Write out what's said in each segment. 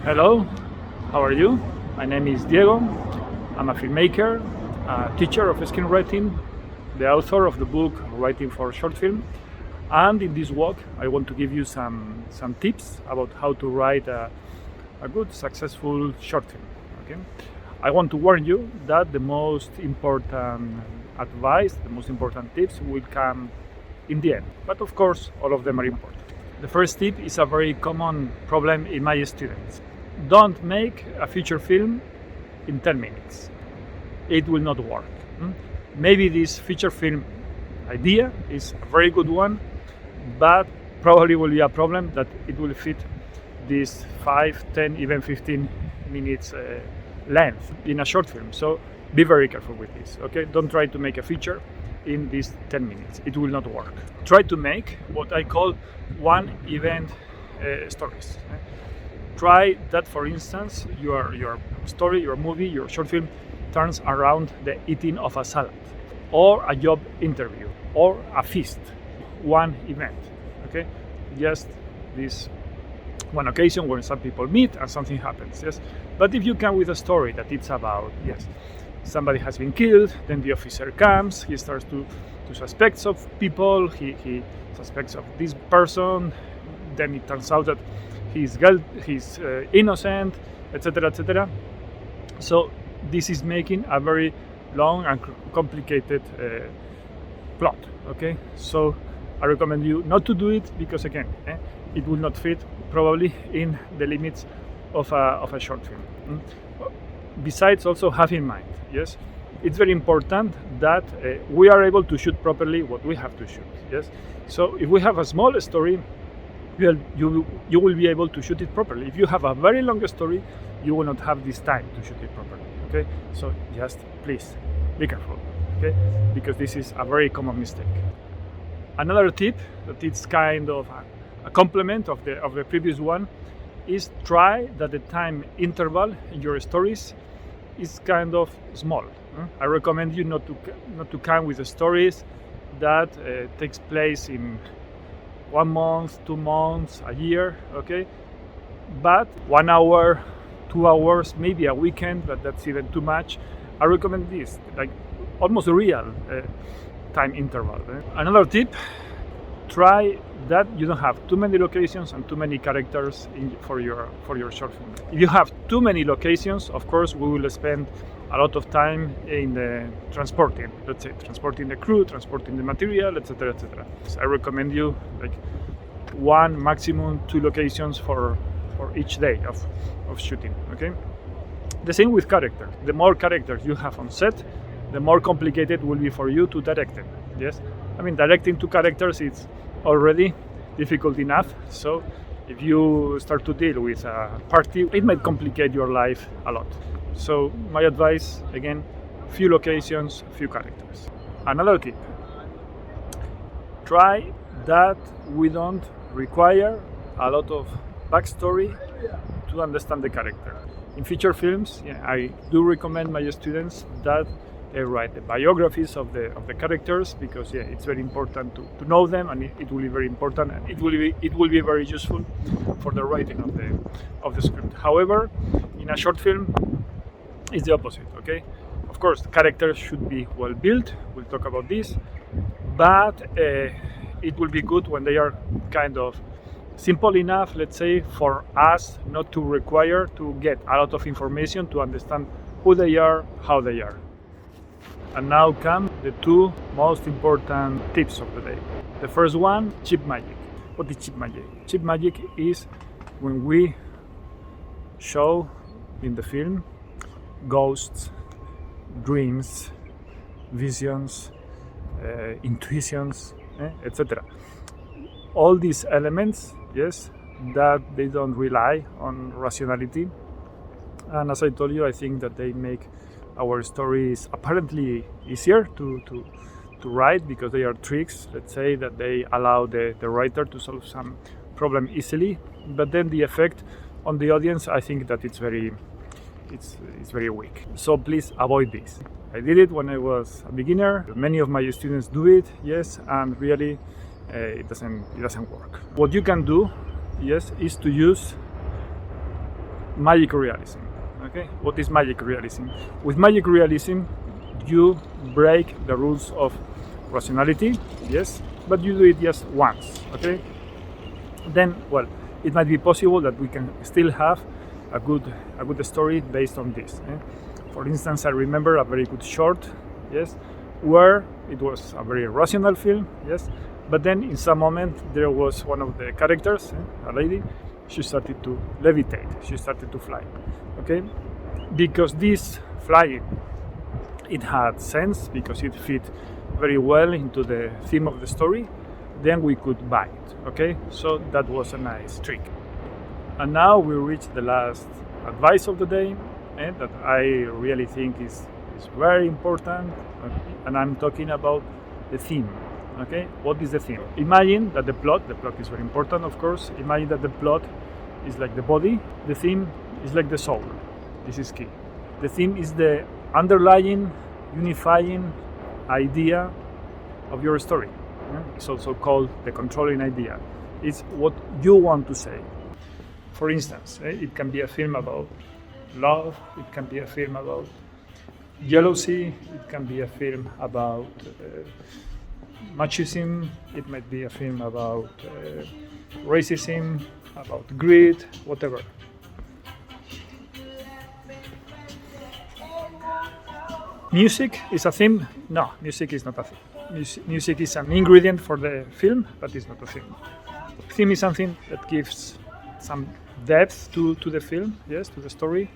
Hello, how are you? My name is Diego. I'm a filmmaker, a teacher of screenwriting, the author of the book Writing for Short Film. And in this walk, I want to give you some tips about how to write a good, successful short film. Okay? I want to warn you that the most important advice, the most important tips will come in the end. But of course, all of them are important. The first tip is a very common problem in my students. Don't make a feature film in 10 minutes. It will not work. Maybe this feature film idea is a very good one, but probably will be a problem that it will fit this 5, 10, even 15 minutes length in a short film. So be very careful with this, okay? Don't try to make a feature in these 10 minutes. It will not work. Try to make what I call one event stories. Try that, for instance, your story, your movie, your short film turns around the eating of a salad, or a job interview, or a feast. One event, okay? Just this one occasion where some people meet and something happens, yes? But if you come with a story that it's about, yes, somebody has been killed, then the officer comes, he starts to suspect of people, he suspects of this person, then it turns out that he's innocent, etc., etc. So this is making a very long and complicated plot, okay? So I recommend you not to do it because, again, it will not fit probably in the limits of a short film. Besides, also have in mind, yes, it's very important that we are able to shoot properly what we have to shoot, yes? So if we have a small story, you will be able to shoot it properly. If you have a very long story, you will not have this time to shoot it properly, okay? So just please be careful, okay? Because this is a very common mistake. Another tip that it's kind of a complement of the previous one is try that the time interval in your stories is kind of small. I recommend you not to come with the stories that takes place in 1 month, 2 months, a year, okay? But 1 hour, 2 hours, maybe a weekend, but that's even too much. I recommend this, like almost a real time interval. Another tip, try that you don't have too many locations and too many characters for your short film. If you have too many locations, of course, we will spend a lot of time in the transporting, let's say, transporting the crew, transporting the material, etc., etc. So I recommend you like 1, maximum 2 locations for each day of shooting, okay? The same with characters. The more characters you have on set, the more complicated it will be for you to direct them, yes? I mean, directing 2 characters is already difficult enough, so if you start to deal with a party, it might complicate your life a lot. So my advice, again, few locations, few characters. Another tip, try that we don't require a lot of backstory to understand the character. In feature films, I do recommend my students that they write the biographies of the characters, because it's very important to know them, and it will be very important, and it will be very useful for the writing of the script. However, in a short film, it's the opposite, okay? Of course, the characters should be well built. We'll talk about this, but it will be good when they are kind of simple enough, let's say, for us not to require to get a lot of information to understand who they are, how they are. And now come the 2 most important tips of the day. The first one, cheap magic. What is cheap magic? Cheap magic is when we show in the film ghosts, dreams, visions, intuitions, etc. All these elements, yes, that they don't rely on rationality. And as I told you, I think that they make our stories apparently easier to write, because they are tricks, let's say, that they allow the writer to solve some problem easily. But then the effect on the audience, I think that it's very weak. So please avoid this. I did it when I was a beginner. Many of my students do it, yes, and really it doesn't work. What you can do, yes, is to use magic realism. Okay, what is magic realism? With magic realism, you break the rules of rationality, yes, but you do it just once. Okay, then, well, it might be possible that we can still have a good story based on this. For instance, I remember a very good short, yes, where it was a very rational film, yes, but then in some moment there was one of the characters, a lady, she started to levitate, she started to fly, okay, because this flying, it had sense, because it fit very well into the theme of the story, then we could buy it, okay, so that was a nice trick. And now we reach the last advice of the day, that I really think is very important, and I'm talking about the theme. Okay, what is the theme? Imagine that the plot is very important, of course. Imagine that the plot is like the body, the theme is like the soul. This is key. The theme is the underlying, unifying idea of your story. It's also called the controlling idea. It's what you want to say. For instance, it can be a film about love, it can be a film about jealousy, it can be a film about machismo, it might be a film about racism, about greed, whatever. Music is a theme? No, music is not a theme. Music is an ingredient for the film, but it's not a theme. Theme is something that gives some depth to the film, yes, to the story,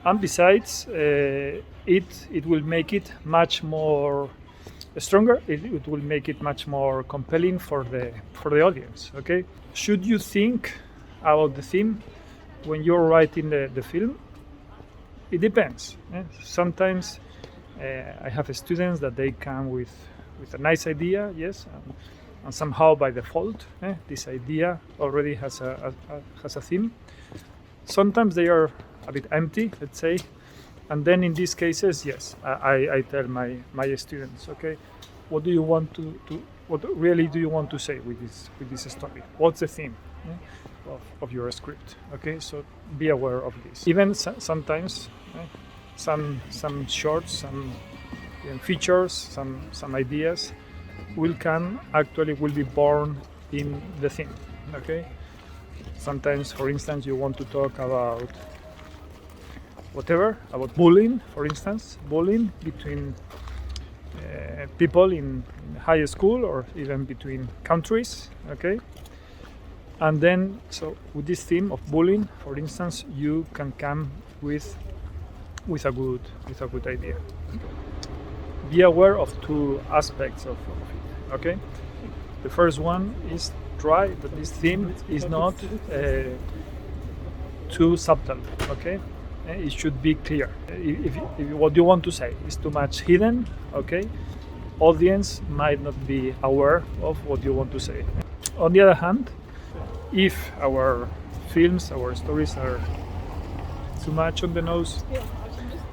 and besides, it will make it much more stronger. It will make it much more compelling for the audience. Okay, should you think about the theme when you're writing the film? It depends. Sometimes I have students that they come with a nice idea, yes, and somehow by default, this idea already has a theme. Sometimes they are a bit empty, let's say, and then in these cases, yes, I tell my students, okay, what do you want what really do you want to say with this story? What's the theme of your script? Okay, so be aware of this. Even sometimes, some shorts, some features, some ideas will be born in the theme. Okay. Sometimes, for instance, you want to talk about about bullying, for instance, bullying between people in high school or even between countries, okay? And then, so with this theme of bullying, for instance, you can come with a good idea. Be aware of two aspects of it, okay? The first one is try that this theme is not too subtle, okay? It should be clear. If what you want to say is too much hidden, okay, audience might not be aware of what you want to say. On the other hand, if our films, our stories are too much on the nose,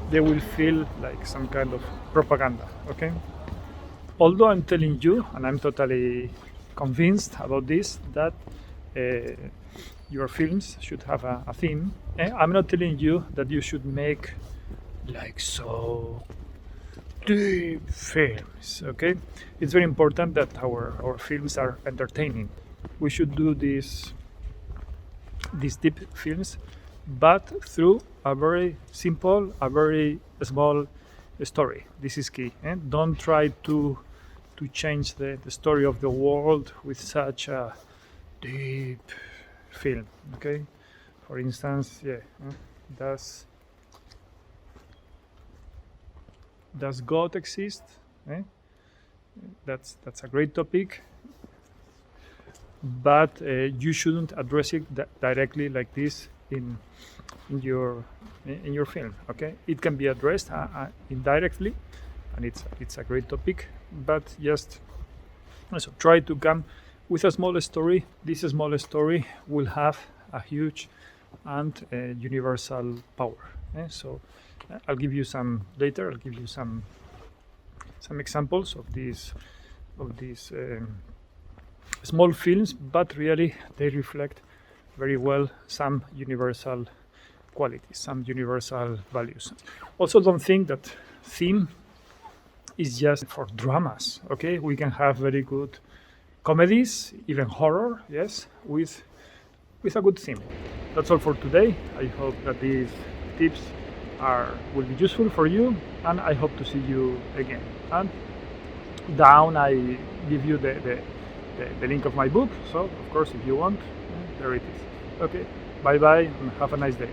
they will feel like some kind of propaganda, okay? Although I'm telling you, and I'm totally convinced about this, that your films should have a theme. I'm not telling you that you should make like so deep films, okay? It's very important that our films are entertaining. We should do these deep films, but through a very simple, a very small story. This is key. Don't try to change the story of the world with such a deep film. Okay, for instance, does God exist? That's a great topic, but you shouldn't address it directly like this in your film. Okay, it can be addressed indirectly, and it's a great topic, but just also try to come with a small story. This small story will have a huge and universal power. So I'll give you some later. I'll give you some examples of these small films, but really they reflect very well some universal qualities, some universal values. Also, don't think that theme is just for dramas. Okay, we can have very good comedies, even horror. Yes, with a good theme. That's all for today. I hope that these tips will be useful for you, and I hope to see you again. And down I give you the link of my book. So of course, if you want, there it is. Okay, bye bye, and have a nice day.